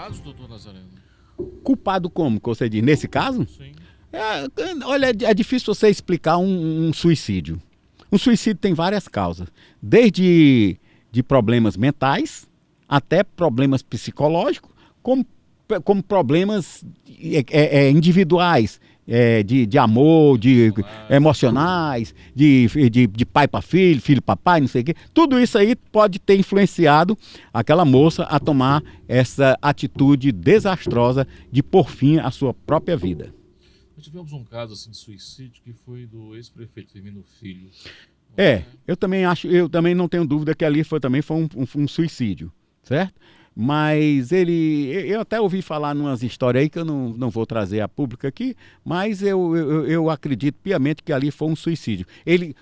culpados, doutor Nazareno? Culpado como, que você diz? Nesse caso? Sim. Olha, é difícil você explicar um suicídio. Um suicídio tem várias causas, desde de problemas mentais até problemas psicológicos, como problemas individuais, de amor, de emocionais, de pai para filho, filho para pai, não sei o quê. Tudo isso aí pode ter influenciado aquela moça a tomar essa atitude desastrosa de pôr fim à sua própria vida. Nós tivemos um caso assim de suicídio que foi do ex-prefeito Firmino Filho. Eu também não tenho dúvida que ali também foi um suicídio, certo? Mas eu até ouvi falar numas histórias aí que eu não vou trazer a público aqui, mas eu acredito piamente que ali foi um suicídio.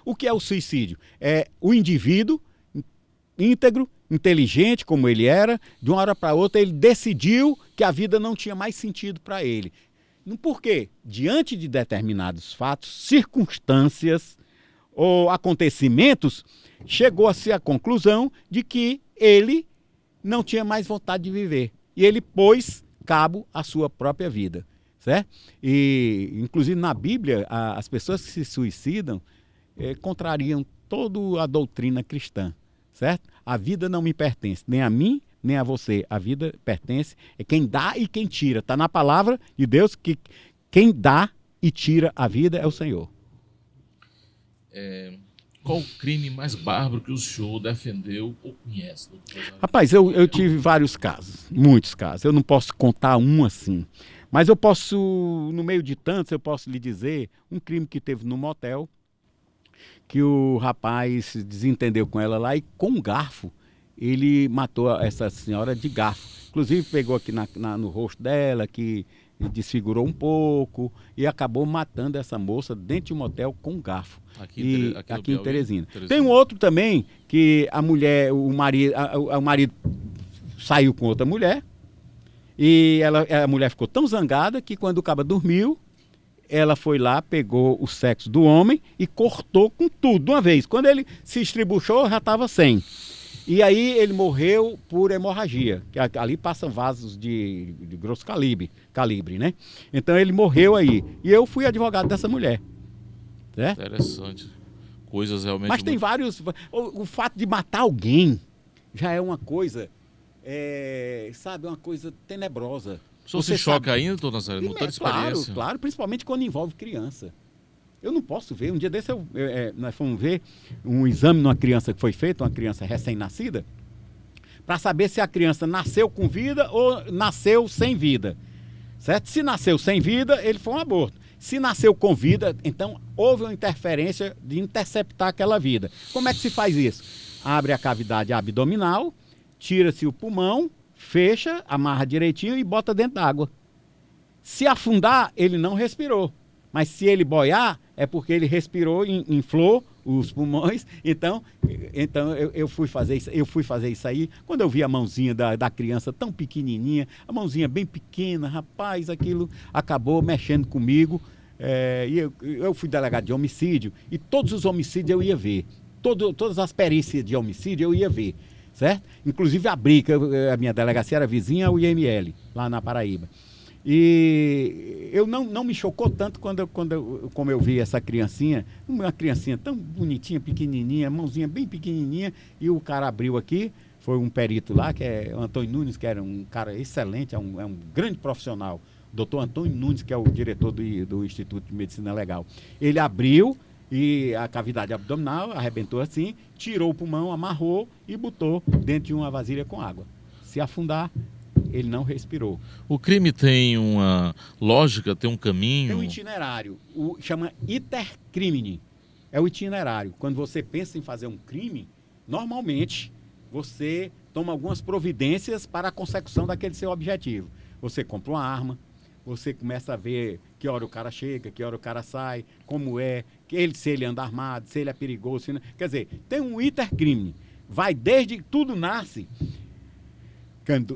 O que é o suicídio? É o indivíduo íntegro, inteligente como ele era, de uma hora para outra ele decidiu que a vida não tinha mais sentido para ele. Por quê? Diante de determinados fatos, circunstâncias ou acontecimentos, chegou-se à conclusão de que ele não tinha mais vontade de viver. E ele pôs cabo à sua própria vida, certo? E, inclusive, na Bíblia, as pessoas que se suicidam contrariam toda a doutrina cristã, certo? A vida não me pertence, nem a mim, nem a você. A vida pertence, é quem dá e quem tira. Está na palavra de Deus que quem dá e tira a vida é o Senhor. Qual o crime mais bárbaro que o senhor defendeu ou conhece, doutor? Rapaz, eu tive vários casos, muitos casos. Eu não posso contar um assim. Mas eu posso, no meio de tantos, eu posso lhe dizer um crime que teve no motel, que o rapaz se desentendeu com ela lá e com um garfo ele matou essa senhora de garfo. Inclusive pegou aqui no rosto dela, que desfigurou um pouco e acabou matando essa moça dentro de um motel com um garfo. Aqui em Teresina. Tem um outro também que o marido saiu com outra mulher e a mulher ficou tão zangada que quando o caba dormiu, ela foi lá, pegou o sexo do homem e cortou com tudo de uma vez. Quando ele se estribuchou, já estava sem. E aí ele morreu por hemorragia, que ali passam vasos de grosso calibre, né? Então ele morreu aí. E eu fui advogado dessa mulher. Certo? Interessante. Coisas realmente... Mas tem vários... O fato de matar alguém já é uma coisa, sabe, uma coisa tenebrosa. O senhor se choca ainda, doutor Nazareno? Não tem experiência? Claro, principalmente quando envolve criança. Eu não posso ver. Um dia desse nós fomos ver um exame numa criança que foi feito, uma criança recém-nascida, para saber se a criança nasceu com vida ou nasceu sem vida. Certo? Se nasceu sem vida, ele foi um aborto. Se nasceu com vida, então houve uma interferência de interceptar aquela vida. Como é que se faz isso? Abre a cavidade abdominal, tira-se o pulmão, fecha, amarra direitinho e bota dentro d'água. Se afundar, ele não respirou. Mas se ele boiar, é porque ele respirou, inflou os pulmões. Então eu fui fazer isso aí. Quando eu vi a mãozinha da criança tão pequenininha, a mãozinha bem pequena, rapaz, aquilo acabou mexendo comigo. E eu fui delegado de homicídio e todos os homicídios eu ia ver. Todas as perícias de homicídio eu ia ver, certo? Inclusive a minha delegacia era vizinha ao IML, lá na Paraíba. E eu não me chocou tanto como eu vi essa criancinha, uma criancinha tão bonitinha, pequenininha, mãozinha bem pequenininha, e o cara abriu aqui, foi um perito lá, que é o Antônio Nunes, que era um cara excelente, é um grande profissional, doutor Antônio Nunes, que é o diretor do Instituto de Medicina Legal. Ele abriu e a cavidade abdominal arrebentou assim, tirou o pulmão, amarrou e botou dentro de uma vasilha com água. Se afundar, ele não respirou. O crime tem uma lógica, tem um caminho? Tem um itinerário, chama iter crimine. É o itinerário. Quando você pensa em fazer um crime, normalmente você toma algumas providências para a consecução daquele seu objetivo. Você compra uma arma, você começa a ver que hora o cara chega, que hora o cara sai, como se ele anda armado, se ele é perigoso. Se não... Quer dizer, tem um iter crimine. Vai desde... Tudo nasce...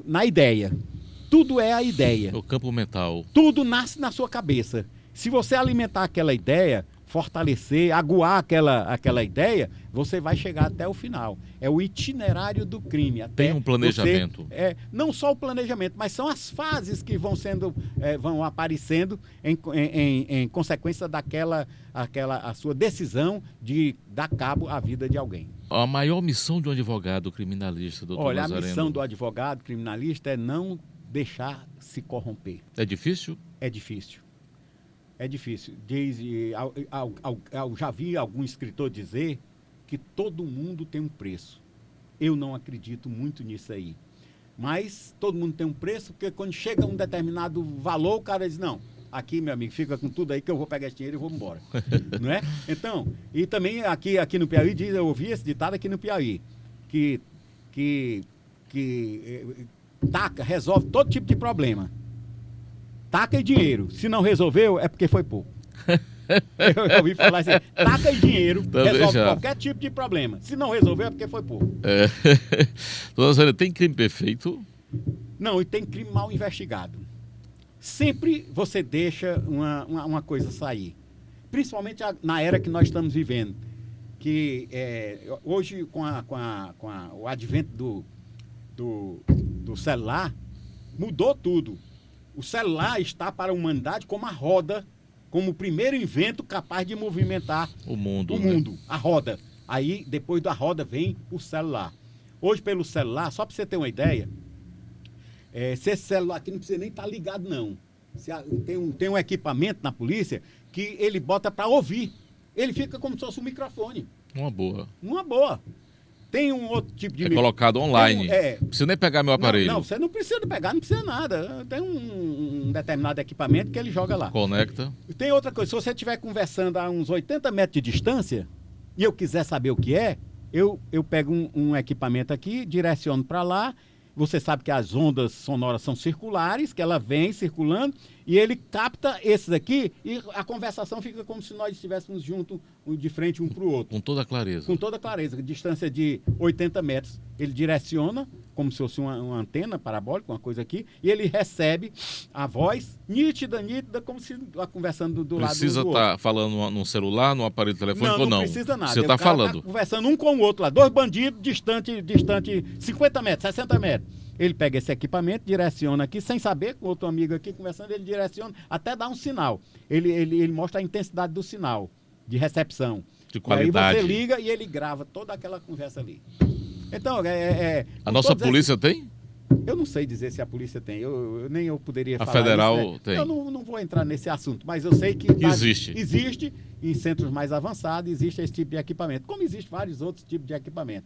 na ideia. Tudo é a ideia. O campo mental. Tudo nasce na sua cabeça. Se você alimentar aquela ideia fortalecer, aguar aquela ideia, você vai chegar até o final. É o itinerário do crime. Até Tem um planejamento. Não só o planejamento, mas são as fases que vão aparecendo em consequência a sua decisão de dar cabo à vida de alguém. A maior missão de um advogado criminalista, doutor Olha, Nazareno. a missão do advogado criminalista é não deixar se corromper. É difícil? É difícil. É difícil. Já vi algum escritor dizer que todo mundo tem um preço. Eu não acredito muito nisso aí. Mas todo mundo tem um preço, porque quando chega a um determinado valor, o cara diz, não, aqui, meu amigo, fica com tudo aí que eu vou pegar esse dinheiro e vou embora. Não é? Então, e também aqui no Piauí, eu ouvi esse ditado aqui no Piauí, que taca, resolve todo tipo de problema. Taca e dinheiro. Se não resolveu, é porque foi pouco. Eu ouvi falar assim, taca e dinheiro, Também resolve já. qualquer tipo de problema. Se não resolveu, é porque foi pouco. Doutor Nazareno, tem crime perfeito? Não, e tem crime mal investigado. Sempre você deixa uma coisa sair. Principalmente na era que nós estamos vivendo. Que hoje, com o advento do celular, mudou tudo. O celular está para a humanidade como a roda, como o primeiro invento capaz de movimentar O mundo. a roda. Aí, depois da roda, vem o celular. Hoje, pelo celular, só para você ter uma ideia, se esse celular aqui não precisa nem estar ligado, não. Tem um equipamento na polícia que ele bota para ouvir. Ele fica como se fosse um microfone. Uma boa. Uma boa. Tem um outro tipo de... Colocado online. Não precisa nem pegar meu aparelho. Não, você não precisa pegar, não precisa nada. Tem um determinado equipamento que ele joga lá. Conecta. Tem outra coisa, se você estiver conversando a uns 80 metros de distância e eu quiser saber o que é, eu pego um equipamento aqui, direciono para lá. Você sabe que as ondas sonoras são circulares, que ela vem circulando e ele capta esses aqui e a conversação fica como se nós estivéssemos juntos, de frente um para o outro. Com toda a clareza. Com toda clareza, distância de 80 metros. Ele direciona, como se fosse uma antena parabólica, uma coisa aqui, e ele recebe a voz nítida, como se conversando do lado do outro. Precisa estar falando num celular, num aparelho telefônico ou não? Não precisa nada. Você está falando. Tá conversando um com o outro lá, dois bandidos distante 50 metros, 60 metros. Ele pega esse equipamento, direciona aqui, sem saber, com outro amigo aqui conversando, ele direciona, até dar um sinal. Ele mostra a intensidade do sinal de recepção. De qualidade. Aí você liga e ele grava toda aquela conversa ali. Então, a nossa polícia tem? Eu não sei dizer se a polícia tem, nem eu poderia falar. A federal isso, né? tem. Eu não vou entrar nesse assunto, mas eu sei que existe em centros mais avançados, existe esse tipo de equipamento, como existe vários outros tipos de equipamento.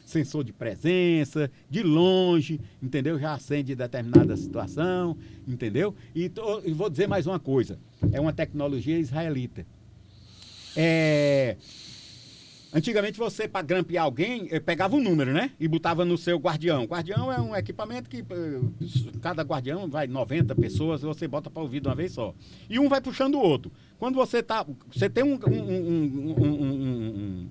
Sensor de presença, de longe, entendeu? Já acende determinada situação, entendeu? E vou dizer mais uma coisa, é uma tecnologia israelita. Antigamente você, para grampear alguém, pegava um número, né? E botava no seu guardião. Guardião é um equipamento que cada guardião vai 90 pessoas, você bota para ouvir de uma vez só. E um vai puxando o outro. Quando você tem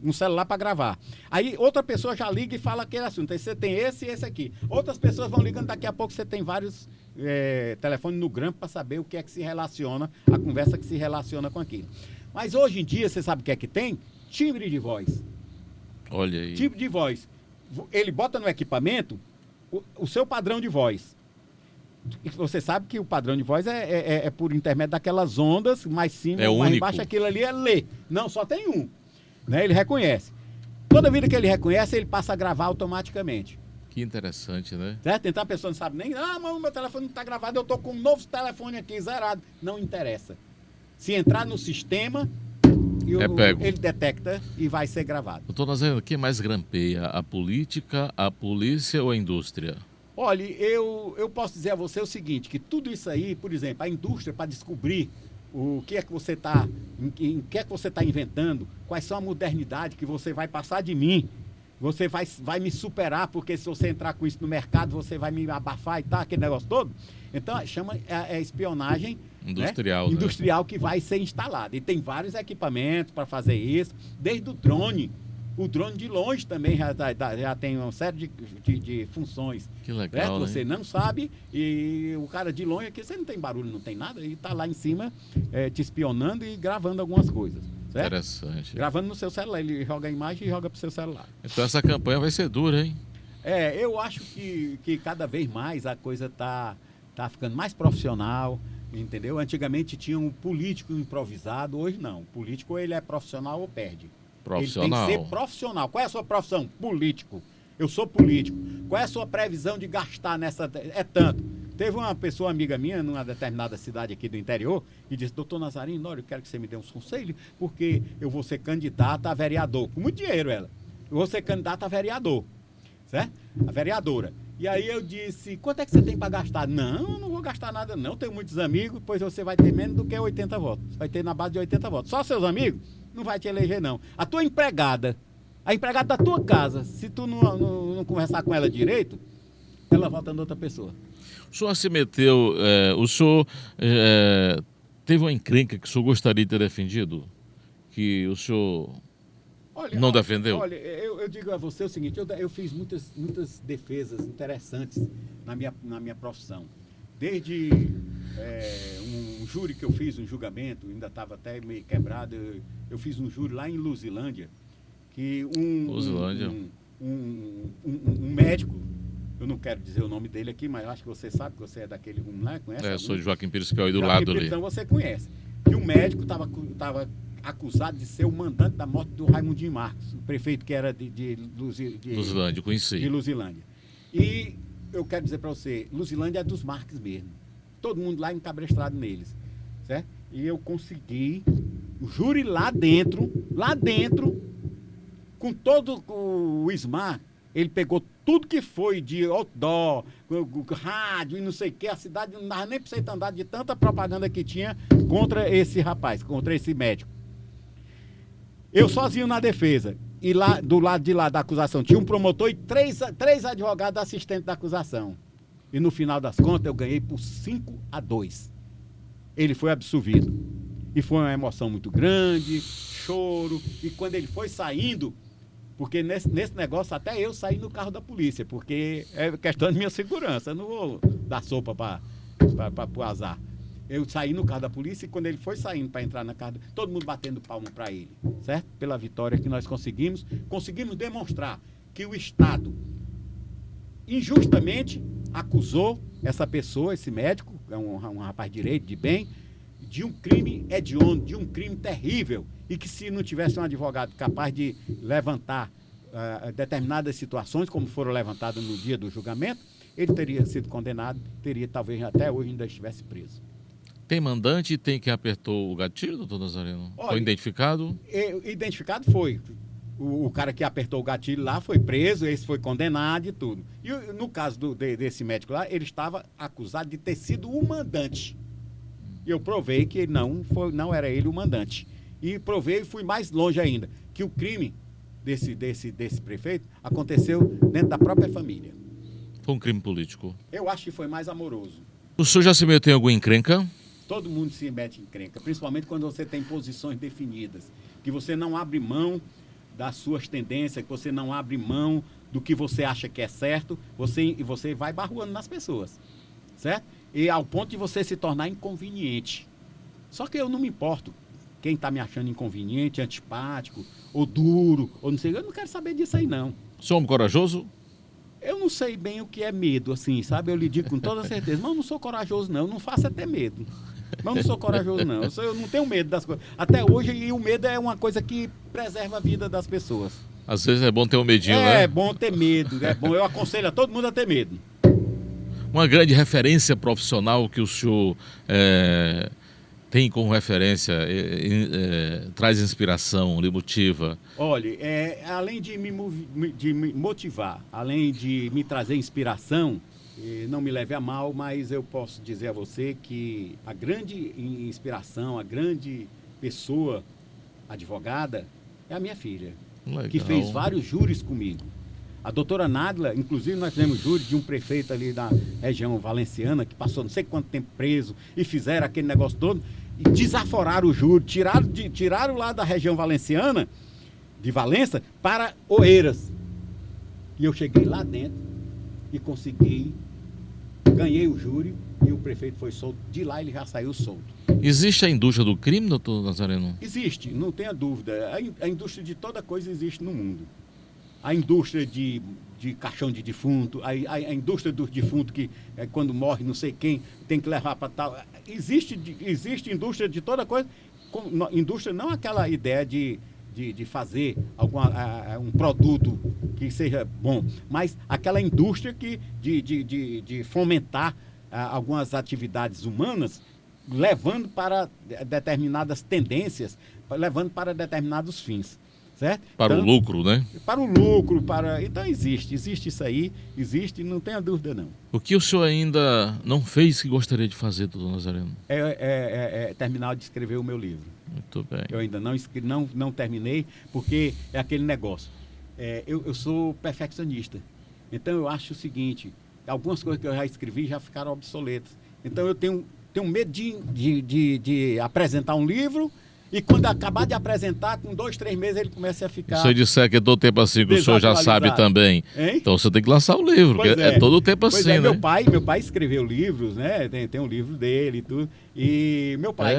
um celular para gravar. Aí outra pessoa já liga e fala aquele assunto. Aí você tem esse e esse aqui. Outras pessoas vão ligando, daqui a pouco você tem vários telefones no grampo para saber o que é que se relaciona, a conversa que se relaciona com aquilo. Mas hoje em dia, você sabe o que é que tem? Timbre de voz. Olha aí. Timbre de voz. Ele bota no equipamento o seu padrão de voz. E você sabe que o padrão de voz é por intermédio daquelas ondas, mais cima, mais único. embaixo, aquilo ali é lê. Não, só tem um. Né? Ele reconhece. Toda vida que ele reconhece, ele passa a gravar automaticamente. Que interessante, né? Certo? Então a pessoa não sabe nem, mas o meu telefone não está gravado, eu estou com um novo telefone aqui, zerado. Não interessa. Se entrar no sistema, ele detecta e vai ser gravado. Doutor Nazareno, quem mais grampeia? A política, a polícia ou a indústria? Olha, eu posso dizer a você o seguinte, que tudo isso aí, por exemplo, a indústria, para descobrir o que é que você está, em que é que você está inventando, quais são a modernidade que você vai passar de mim, você vai me superar, porque se você entrar com isso no mercado, você vai me abafar e tal, aquele negócio todo. Então, chama espionagem industrial, né? Industrial que vai ser instalada. E tem vários equipamentos para fazer isso, desde o drone. O drone de longe também já tem uma série de funções. Que legal, né? Você não sabe e o cara de longe aqui, você não tem barulho, não tem nada, e está lá em cima te espionando e gravando algumas coisas. Certo? Interessante. Gravando no seu celular. Ele joga a imagem e joga pro seu celular. Então essa campanha vai ser dura, hein? Eu acho que cada vez mais a coisa tá ficando mais profissional, entendeu? Antigamente tinha um político improvisado, hoje não. O político, ele é profissional ou perde. Profissional. Ele tem que ser profissional. Qual é a sua profissão? Político. Eu sou político. Qual é a sua previsão de gastar nessa... É tanto. Teve uma pessoa amiga minha, numa determinada cidade aqui do interior, e disse: doutor Nazarino, olha, eu quero que você me dê uns conselhos, porque eu vou ser candidata a vereador. Com muito dinheiro, ela. Eu vou ser candidata a vereador. Certo? A vereadora. E aí eu disse: quanto é que você tem para gastar? Não, eu não vou gastar nada não, tenho muitos amigos, pois você vai ter menos do que 80 votos. Você vai ter na base de 80 votos. Só seus amigos não vai te eleger não. A tua empregada, a empregada da tua casa, se tu não conversar com ela direito, ela vota em outra pessoa. O senhor se meteu, o senhor teve uma encrenca que o senhor gostaria de ter defendido? Que o senhor não defendeu? Olha, eu digo a você o seguinte: eu fiz muitas defesas interessantes na minha profissão. Desde um júri que eu fiz, um julgamento, ainda estava até meio quebrado. Eu fiz um júri lá em Luzilândia, que um médico, eu não quero dizer o nome dele aqui, mas eu acho que você sabe, que você é daquele rumo lá, conhece? Eu sou de Joaquim Pires Piauí, do Joaquim lado Pires, ali. então você conhece. Que o médico estava acusado de ser o mandante da morte do Raimundinho Marques, o prefeito que era de Luzilândia, conheci. de Luzilândia. E eu quero dizer para você, Luzilândia é dos Marques mesmo. Todo mundo lá encabrestrado neles, certo? E eu consegui o júri lá dentro, com todo o ISMAR, ele pegou tudo que foi de outdoor, rádio e não sei o que, a cidade não dava nem para você andar de tanta propaganda que tinha contra esse rapaz, contra esse médico. Eu sozinho na defesa. E lá, do lado de lá da acusação, tinha um promotor e três advogados assistentes da acusação. E no final das contas, eu ganhei por 5-2. Ele foi absolvido. E foi uma emoção muito grande, choro. E quando ele foi saindo, porque nesse negócio até eu saí no carro da polícia, porque é questão de minha segurança. Eu não vou dar sopa para o azar. Eu saí no carro da polícia e quando ele foi saindo para entrar na casa, todo mundo batendo palma para ele, certo? Pela vitória que nós conseguimos demonstrar que o Estado injustamente acusou essa pessoa, esse médico, é um rapaz de direito, de bem, de um crime hediondo, de um crime terrível, e que se não tivesse um advogado capaz de levantar determinadas situações, como foram levantadas no dia do julgamento, ele teria sido condenado, talvez até hoje ainda estivesse preso. Tem mandante e tem quem apertou o gatilho, doutor Nazarino? Olha, foi identificado? Identificado foi. O cara que apertou o gatilho lá foi preso, esse foi condenado e tudo. E no caso desse médico lá, ele estava acusado de ter sido o mandante. E eu provei que não era ele o mandante. E provei e fui mais longe ainda, que o crime desse prefeito aconteceu dentro da própria família. Foi um crime político? Eu acho que foi mais amoroso. O senhor já se meteu em alguma encrenca? Todo mundo se mete em encrenca, principalmente quando você tem posições definidas, que você não abre mão das suas tendências, que você não abre mão do que você acha que é certo, você vai barruando nas pessoas, certo? E ao ponto de você se tornar inconveniente. Só que eu não me importo quem está me achando inconveniente, antipático, ou duro, ou não sei, eu não quero saber disso aí não. Sou homem corajoso? Eu não sei bem o que é medo, assim, sabe? Eu lhe digo com toda certeza, mas eu não sou corajoso não, eu não faço até medo. Mas eu não sou corajoso não, eu não tenho medo das coisas. Até hoje, e o medo é uma coisa que preserva a vida das pessoas. Às vezes é bom ter um medinho, né? É bom ter medo, é bom. Eu aconselho a todo mundo a ter medo. Uma grande referência profissional que o senhor tem como referência, traz inspiração, lhe motiva? Olha, além de me motivar, além de me trazer inspiração, não me leve a mal, mas eu posso dizer a você que a grande inspiração, a grande pessoa advogada é a minha filha. Legal. Que fez vários júris comigo. A doutora Nádila, inclusive nós fizemos júri de um prefeito ali da região valenciana, que passou não sei quanto tempo preso, e fizeram aquele negócio todo, e desaforaram o júri, tiraram lá da região valenciana, de Valença, para Oeiras. E eu cheguei lá dentro e consegui ganhei o júri e o prefeito foi solto. De lá ele já saiu solto. Existe a indústria do crime, doutor Nazareno? Existe, não tenha dúvida. A indústria de toda coisa existe no mundo. A indústria de caixão de defunto, a indústria dos defuntos que quando morre não sei quem tem que levar para tal. Existe indústria de toda coisa. Indústria não aquela ideia de fazer um produto que seja bom, mas aquela indústria de fomentar algumas atividades humanas, levando para determinadas tendências, levando para determinados fins. Certo? Para então, o lucro, né? Para o lucro, então existe isso aí, existe, não tenha dúvida não. O que o senhor ainda não fez que gostaria de fazer, doutor Nazareno? É terminar de escrever o meu livro. Muito bem. Eu ainda não terminei, porque é aquele negócio. Eu sou perfeccionista, então eu acho o seguinte, algumas coisas que eu já escrevi já ficaram obsoletas. Então eu tenho medo de apresentar um livro. E quando acabar de apresentar, com 2, 3 meses ele começa a ficar... Se eu disser que é todo tempo assim, que o senhor já sabe também, hein? Então você tem que lançar o livro, porque é todo o tempo assim, né? Meu pai escreveu livros, né? Tem um livro dele e tudo. E meu pai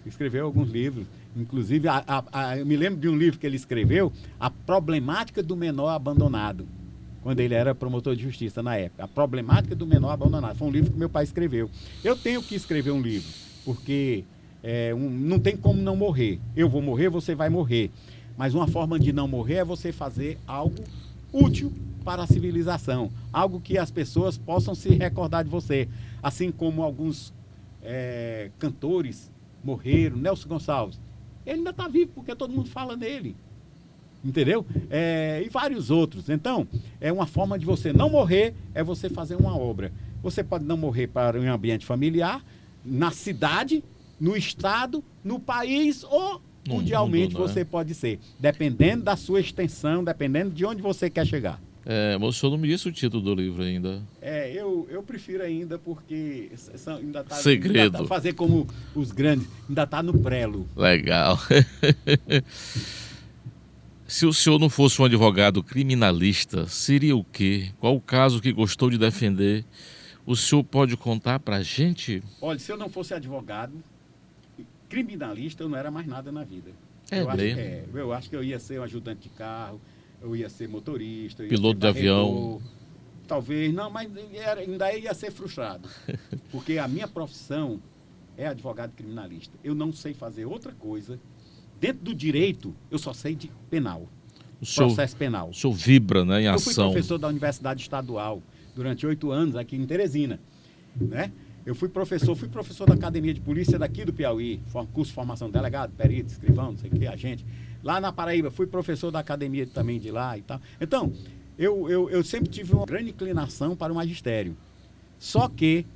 escreveu alguns livros. Inclusive, eu me lembro de um livro que ele escreveu, A Problemática do Menor Abandonado, quando ele era promotor de justiça na época. A Problemática do Menor Abandonado. Foi um livro que meu pai escreveu. Eu tenho que escrever um livro, porque... não tem como não morrer. Eu vou morrer, você vai morrer. Mas uma forma de não morrer é você fazer algo útil para a civilização. Algo que as pessoas possam se recordar de você. Assim como alguns cantores morreram. Nelson Gonçalves. Ele ainda está vivo porque todo mundo fala nele. Entendeu? E vários outros. Então, uma forma de você não morrer é você fazer uma obra. Você pode não morrer para um ambiente familiar, na cidade, no estado, no país ou mundialmente você pode ser, dependendo da sua extensão, dependendo de onde você quer chegar. Mas o senhor não me disse o título do livro ainda. Eu prefiro ainda porque ainda está... Segredo. Ainda tá, fazer como os grandes, ainda está no prelo. Legal. Se o senhor não fosse um advogado criminalista, seria o quê? Qual o caso que gostou de defender? O senhor pode contar para a gente? Olha, se eu não fosse advogado criminalista, eu não era mais nada na vida. Eu acho que eu ia ser um ajudante de carro, eu ia ser motorista, piloto de avião. Talvez, não, mas ainda ia ser frustrado. Porque a minha profissão é advogado criminalista. Eu não sei fazer outra coisa. Dentro do direito, eu só sei de penal. Processo penal. O senhor vibra, né, em ação. Eu fui professor da Universidade Estadual durante 8 anos aqui em Teresina, né? Eu fui professor da Academia de Polícia daqui do Piauí, curso de formação de delegado, perito, escrivão, não sei o que, agente. Lá na Paraíba, fui professor da academia também de lá e tal. Então, eu sempre tive uma grande inclinação para o magistério. Só que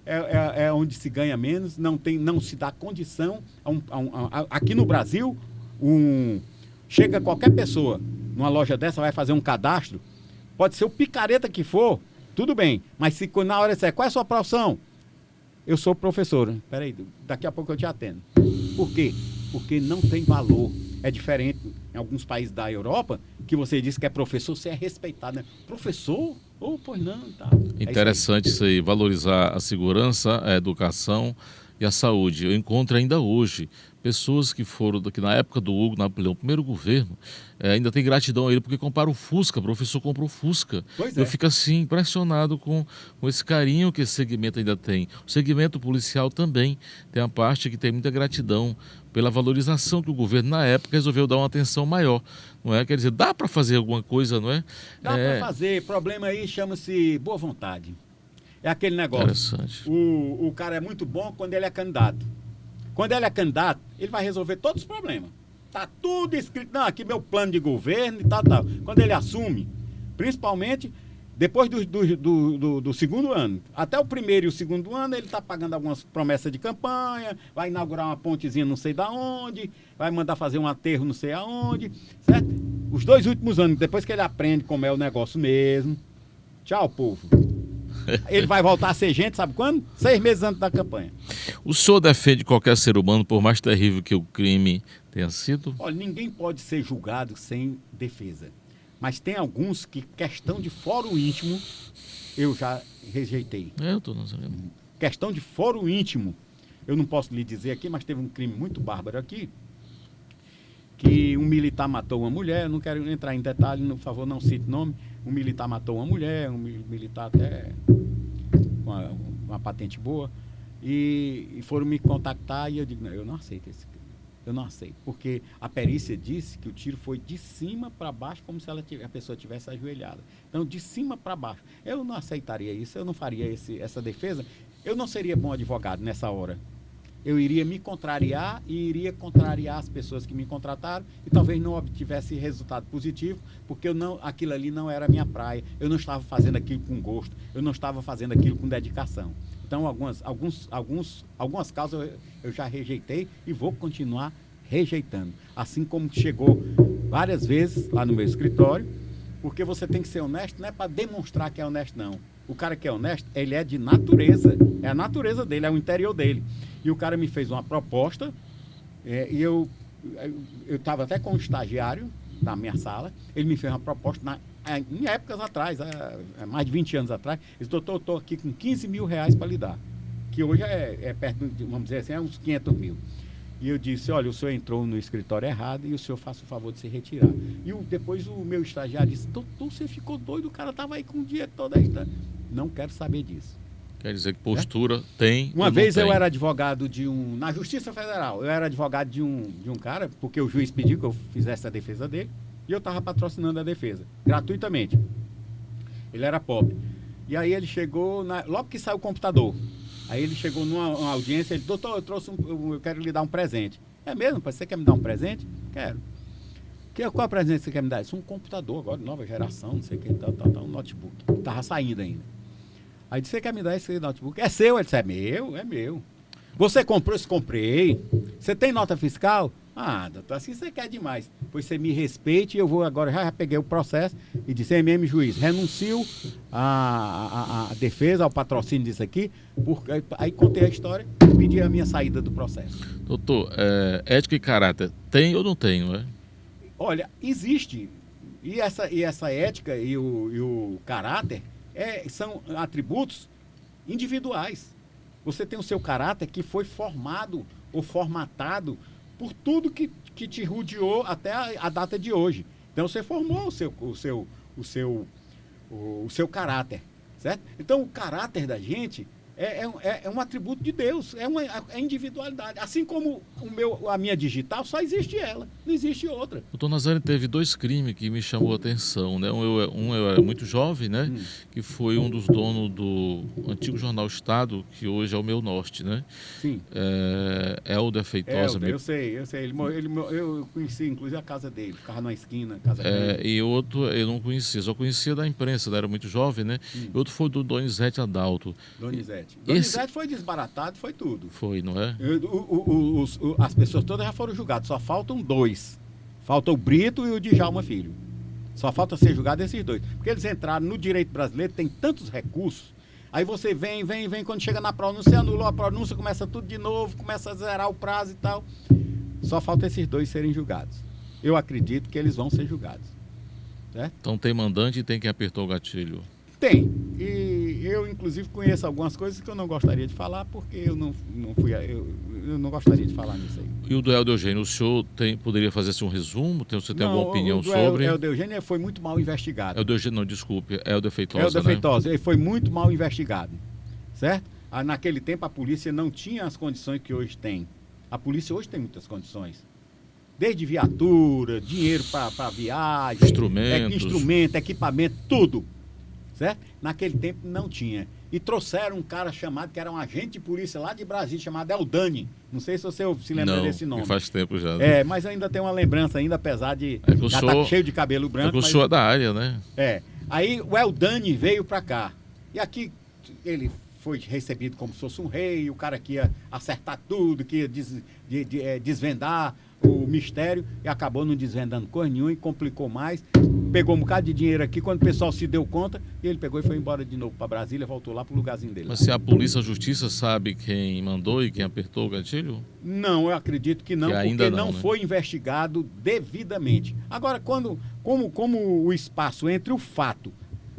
é onde se ganha menos, não se dá condição. Aqui no Brasil, chega qualquer pessoa numa loja dessa, vai fazer um cadastro, pode ser o picareta que for, tudo bem, mas se na hora você qual é a sua profissão? Eu sou professor. Peraí, daqui a pouco eu te atendo. Por quê? Porque não tem valor. É diferente em alguns países da Europa, que você diz que é professor, você é respeitado, né? Professor? Pois não, tá. Interessante isso aí, valorizar a segurança, a educação e a saúde. Eu encontro ainda hoje pessoas que foram, que na época do Hugo Napoleão, primeiro governo, ainda tem gratidão a ele, porque compara o Fusca, o professor comprou o Fusca. Eu fico assim, impressionado com esse carinho que esse segmento ainda tem. O segmento policial também tem a parte que tem muita gratidão pela valorização que o governo, na época, resolveu dar uma atenção maior. Não é? Quer dizer, dá para fazer alguma coisa, não é? Dá para fazer. O problema aí chama-se boa vontade. É aquele negócio. Interessante. O cara é muito bom quando ele é candidato. Quando ele é candidato, ele vai resolver todos os problemas. Tá tudo escrito, não, aqui meu plano de governo e tal. Quando ele assume, principalmente depois do segundo ano, até o primeiro e o segundo ano, ele está pagando algumas promessas de campanha, vai inaugurar uma pontezinha não sei da onde, vai mandar fazer um aterro não sei aonde, certo? Os 2 últimos anos, depois que ele aprende como é o negócio mesmo, tchau, povo. Ele vai voltar a ser gente, sabe quando? 6 meses antes da campanha. O senhor defende qualquer ser humano, por mais terrível que o crime tenha sido? Olha, ninguém pode ser julgado sem defesa. Mas tem alguns que, questão de fórum íntimo, eu já rejeitei. Eu não sabendo. Questão de fórum íntimo, eu não posso lhe dizer aqui, mas teve um crime muito bárbaro aqui, que um militar matou uma mulher, não quero entrar em detalhe, por favor, não cite nome. Um militar matou uma mulher, um militar até com uma patente boa, e foram me contactar e eu digo, não, eu não aceito esse crime. Eu não aceito, porque a perícia disse que o tiro foi de cima para baixo, como se a pessoa tivesse ajoelhada. Então, de cima para baixo. Eu não aceitaria isso, eu não faria essa defesa. Eu não seria bom advogado nessa hora. Eu iria me contrariar e iria contrariar as pessoas que me contrataram e talvez não obtivesse resultado positivo, porque aquilo ali não era a minha praia. Eu não estava fazendo aquilo com gosto, eu não estava fazendo aquilo com dedicação. Então, algumas causas eu já rejeitei e vou continuar rejeitando. Assim como chegou várias vezes lá no meu escritório, porque você tem que ser honesto, não é para demonstrar que é honesto, não. O cara que é honesto, ele é de natureza, é a natureza dele, é o interior dele. E o cara me fez uma proposta, e eu estava até com um estagiário na minha sala, ele me fez uma proposta em épocas atrás, mais de 20 anos atrás. Ele disse, doutor, eu estou aqui com 15 mil reais para lhe dar, que hoje é perto, vamos dizer assim, é uns 500 mil. E eu disse, olha, o senhor entrou no escritório errado e o senhor faça o favor de se retirar. E depois o meu estagiário disse, doutor, você ficou doido, o cara estava aí com o dia todo aí. Não quero saber disso. Quer dizer que postura tem. Uma vez eu era advogado na Justiça Federal, eu era advogado de um cara, porque o juiz pediu que eu fizesse a defesa dele, e eu estava patrocinando a defesa, gratuitamente. Ele era pobre. E aí ele chegou, logo que saiu o computador, aí ele chegou numa audiência, ele disse, doutor, eu quero lhe dar um presente. É mesmo? Você quer me dar um presente? Quero. Qual presente você quer me dar? Isso é um computador agora, nova geração, não sei o que, um notebook. Estava saindo ainda. Aí disse, você quer me dar esse notebook? É seu? Ele disse, é meu, é meu. Você comprou? Eu comprei. Você tem nota fiscal? Ah, doutor, assim você quer demais. Pois você me respeite, eu vou agora, já peguei o processo e disse, MM juiz, renuncio a defesa, ao patrocínio disso aqui, aí contei a história e pedi a minha saída do processo. Doutor, ética e caráter, tem ou não tem, não é? Olha, existe. E essa ética e o caráter são atributos individuais. Você tem o seu caráter que foi formado ou formatado por tudo que te rodeou até a data de hoje. Então você formou o seu caráter, certo? Então o caráter da gente é um atributo de Deus, é individualidade. Assim como a minha digital, só existe ela, não existe outra. Doutor Nazário, teve dois crimes que me chamou a atenção, né? Eu era muito jovem, né? Que foi um dos donos do antigo jornal Estado, que hoje é o Meu Norte, né? Sim. Helder Feitosa. Eu sei. Eu conheci, inclusive, a casa dele, ficava na esquina, casa dele. E outro eu não conhecia, só conhecia da imprensa, era muito jovem, né? Outro foi do Donizete Adalto. Donizete foi desbaratado, foi tudo. Foi, não é? As pessoas todas já foram julgadas, só faltam dois. Falta o Brito e o Djalma Filho. Só falta ser julgado esses dois. Porque eles entraram no direito brasileiro, tem tantos recursos. Aí você vem, quando chega na pronúncia, anulou a pronúncia, começa tudo de novo, começa a zerar o prazo e tal. Só falta esses dois serem julgados. Eu acredito que eles vão ser julgados. Certo? Então tem mandante e tem quem apertou o gatilho. Tem. E eu, inclusive, conheço algumas coisas que eu não gostaria de falar, porque eu não gostaria de falar nisso aí. E o do Helder Eugênio, o senhor poderia fazer um resumo? Você tem alguma opinião sobre? O Helder Eugênio foi muito mal investigado. Helder Eugênio, não, desculpe, Helder Feitosa, Helder Feitosa, ele foi muito mal investigado, certo? Naquele tempo a polícia não tinha as condições que hoje tem. A polícia hoje tem muitas condições. Desde viatura, dinheiro para viagem, instrumento, equipamento, tudo. Certo? Naquele tempo não tinha. E trouxeram um cara que era um agente de polícia lá de Brasília, chamado Eldani. Não sei se você se lembra desse nome. Faz tempo já. Né? Mas ainda tem uma lembrança ainda, apesar de já estar cheio de cabelo branco. O senhor é da área, né? Aí o Eldani veio para cá. E aqui ele foi recebido como se fosse um rei, o cara que ia acertar tudo, que ia desvendar o mistério, e acabou não desvendando coisa nenhuma e complicou mais. Pegou um bocado de dinheiro aqui, quando o pessoal se deu conta, ele pegou e foi embora de novo para Brasília, voltou lá pro lugarzinho dele. Mas se a polícia, a justiça sabe quem mandou e quem apertou o gatilho? Não, eu acredito que não, que porque não, não né? foi investigado devidamente. Agora, como o espaço entre o fato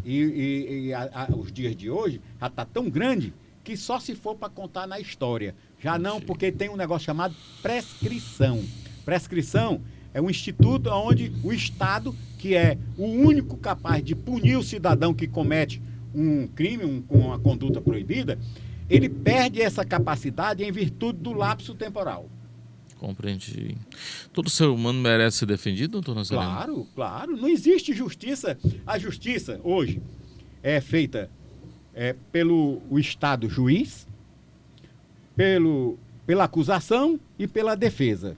e os dias de hoje já está tão grande que só se for para contar na história. Já não, porque tem um negócio chamado prescrição. Prescrição é um instituto onde o Estado, que é o único capaz de punir o cidadão que comete um crime, com uma conduta proibida, ele perde essa capacidade em virtude do lapso temporal. Compreendi. Todo ser humano merece ser defendido, doutor Nazareno? Claro, claro. Não existe justiça. A justiça, hoje, é feita pelo Estado juiz, pela acusação e pela defesa.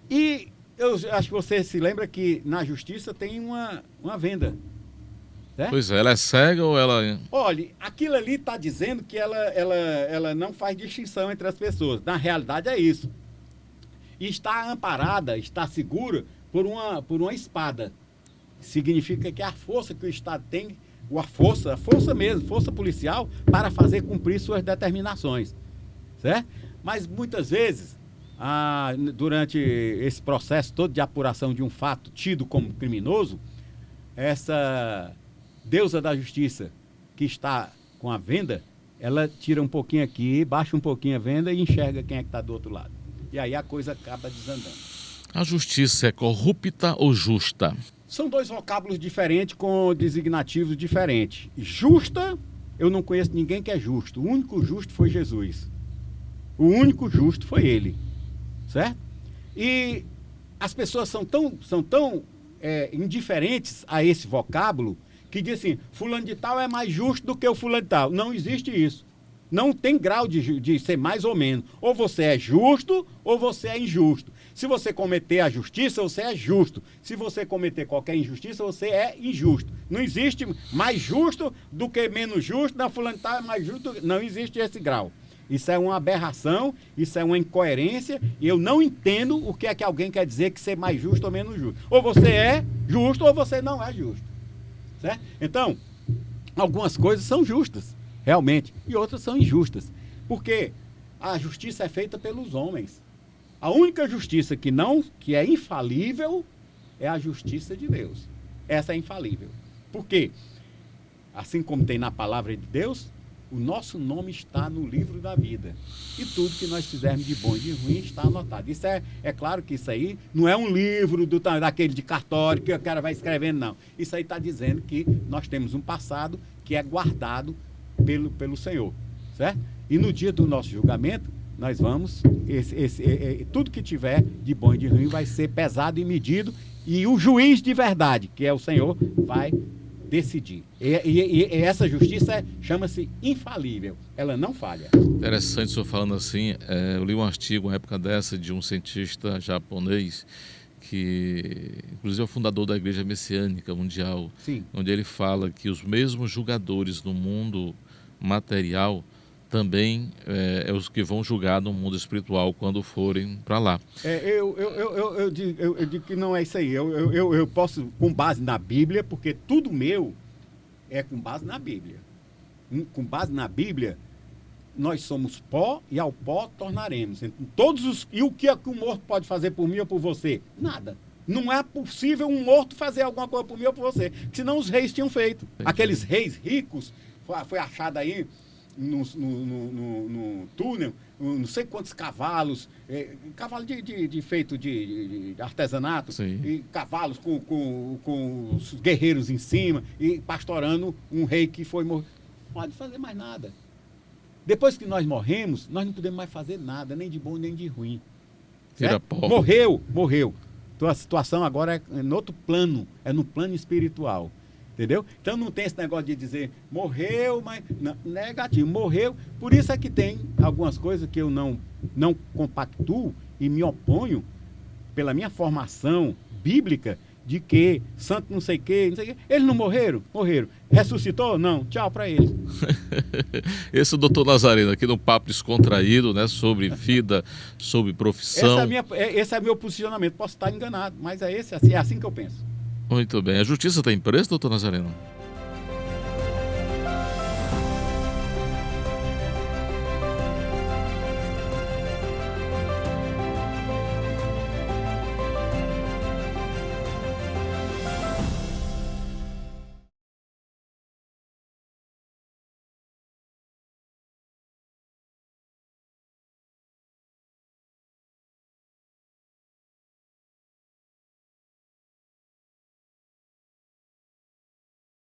E eu acho que você se lembra que na justiça tem uma venda. Certo? Pois é, ela é cega ou ela... Olha, aquilo ali está dizendo que ela não faz distinção entre as pessoas. Na realidade é isso. E está amparada, está segura por uma espada. Significa que a força que o Estado tem, a força mesmo, força policial, para fazer cumprir suas determinações. Certo? Mas muitas vezes, durante esse processo todo de apuração de um fato tido como criminoso, essa deusa da justiça que está com a venda, ela tira um pouquinho aqui, baixa um pouquinho a venda e enxerga quem é que está do outro lado. E aí a coisa acaba desandando. A justiça é corrupta ou justa? São dois vocábulos diferentes com designativos diferentes. Justa, eu não conheço ninguém que é justo. O único justo foi Jesus. O único justo foi ele. Certo? E as pessoas são tão indiferentes a esse vocábulo que dizem assim, fulano de tal é mais justo do que o fulano de tal. Não existe isso. Não tem grau de ser mais ou menos. Ou você é justo ou você é injusto. Se você cometer a justiça, você é justo. Se você cometer qualquer injustiça, você é injusto. Não existe mais justo do que menos justo. Não, fulano de tal é mais justo. Não existe esse grau. Isso é uma aberração, isso é uma incoerência, e eu não entendo o que é que alguém quer dizer que ser mais justo ou menos justo. Ou você é justo ou você não é justo. Certo? Então, algumas coisas são justas, realmente, e outras são injustas. Porque a justiça é feita pelos homens. A única justiça que é infalível é a justiça de Deus. Essa é infalível. Por quê? Assim como tem na palavra de Deus, o nosso nome está no livro da vida. E tudo que nós fizermos de bom e de ruim está anotado. Isso é claro que isso aí não é um livro daquele de cartório que o cara vai escrevendo, não. Isso aí está dizendo que nós temos um passado que é guardado pelo Senhor. Certo? E no dia do nosso julgamento, nós vamos, tudo que tiver de bom e de ruim vai ser pesado e medido, e o juiz de verdade, que é o Senhor, vai decidir. E essa justiça chama-se infalível. Ela não falha. Interessante o senhor falando assim. Eu li um artigo, uma época dessa, de um cientista japonês, que inclusive é o fundador da Igreja Messiânica Mundial, Sim. Onde ele fala que os mesmos julgadores no mundo material também é os que vão julgar no mundo espiritual quando forem para lá. Eu digo que não é isso aí. Eu posso, com base na Bíblia, porque tudo meu é com base na Bíblia. Com base na Bíblia, nós somos pó e ao pó tornaremos. E o que é que um morto pode fazer por mim ou por você? Nada. Não é possível um morto fazer alguma coisa por mim ou por você. Senão os reis tinham feito. Aqueles reis ricos, foi achado aí no túnel, não sei quantos cavalos, cavalo feito de artesanato, e cavalos com os guerreiros em cima, e pastorando um rei que foi morto. Não pode fazer mais nada. Depois que nós morremos, nós não podemos mais fazer nada, nem de bom nem de ruim. Morreu. Então a situação agora é no outro plano, é no plano espiritual. Entendeu? Então não tem esse negócio de dizer morreu, mas não, negativo, morreu. Por isso é que tem algumas coisas que eu não compactuo e me oponho pela minha formação bíblica, de quê, santo não sei o quê, não sei o quê. Eles não morreram? Morreram. Ressuscitou? Não. Tchau para eles. Esse é o doutor Nazareno aqui num papo descontraído, né, sobre vida, sobre profissão. Esse é meu posicionamento. Posso estar enganado, mas é assim que eu penso. Muito bem. A justiça tem preço, doutor Nazareno?